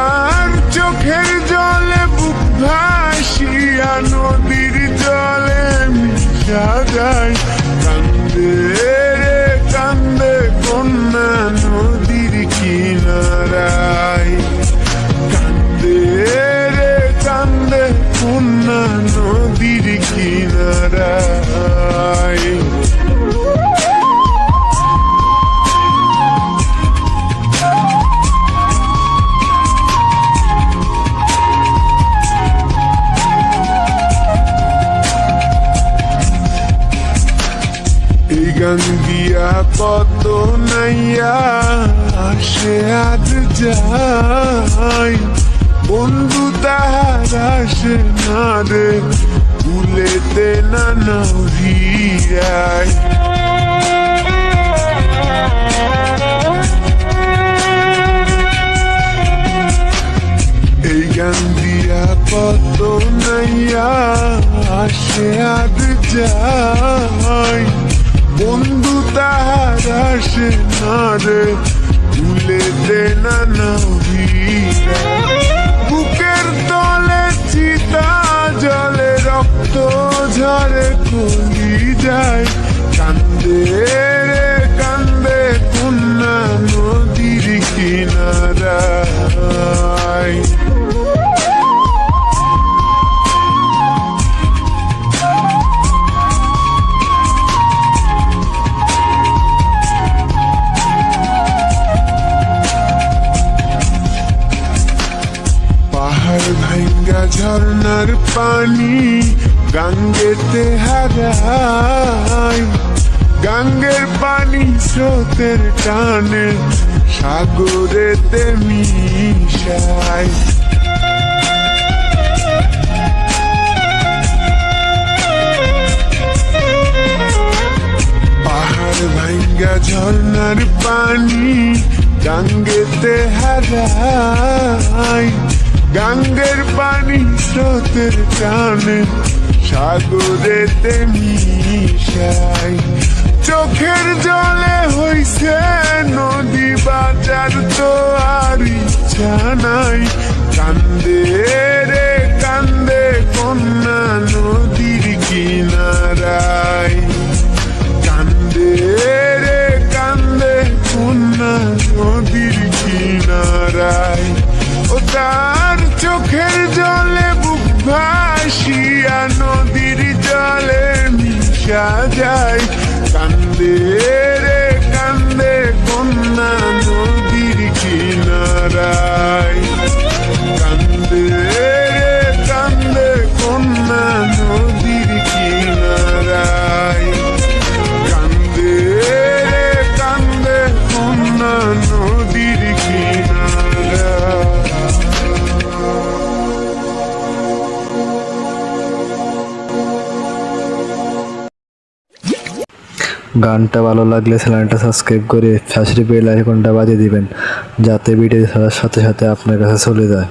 তার চোখের জলে বুক ভাসিয়া নদীর জলে মিশা যায়। কান্দে রে কান্দে কন্যা নদীর কিনারায়, কান্দে রে কান্দে কন্যা নদীর কিনারায়। এই গান দিয়া কত নাইয়া আসে আজ যাই, বন্ধু তাহার আসে না রে ভুলেতে না নহিয়ায়। এই গান দিয়া কত নাইয়া আসে আজ যাই, বন্ধু তাহার আসে না রে ভুলেতে না নহিয়ায়। বুকের তলে চিতা জলে রক্ত ঝরে কলি যায়। কান্দে রে কান্দে কন্যা নদীর কিনারায়। পাহাড় ভাঙ্গা ঝর্ণার পানি গাঙ্গেতে হারায়, গাঙ্গের পানি স্রোতের টানে সাগরেতে মিশায়। পাহাড় ভাঙ্গা ঝর্ণার পানি গাঙ্গেতে হারায়, গাঙ্গের পানি স্রোতের টানে সাগরেতে মিশায়। চোখের জলে হইছে নদী বাজার তো আর ইচ্ছা নাই। কান্দে রে কান্দে কন্যা নদীর কিনারায়, কান্দে রে কান্দে কন্যা নদীর কিনারায়। ও তার চোখের জলে বুক ভাসিয়া নদীর জলে মিশা যায়। কান্দে রে কান্দে কন্যা নদীর কিনারায়, কান্দে রে কান্দে কন্যা নদীর কিনারায়, কান্দে রে কান্দে কন্যা নদীর কিনারায়। গানটা ভালো লাগলে চ্যানেলটা সাবস্ক্রাইব করে পাশের বেল আইকনটা বাজিয়ে দিবেন, যাতে ভিডিও ছাড়ার সাথে সাথে আপনার কাছে চলে যায়।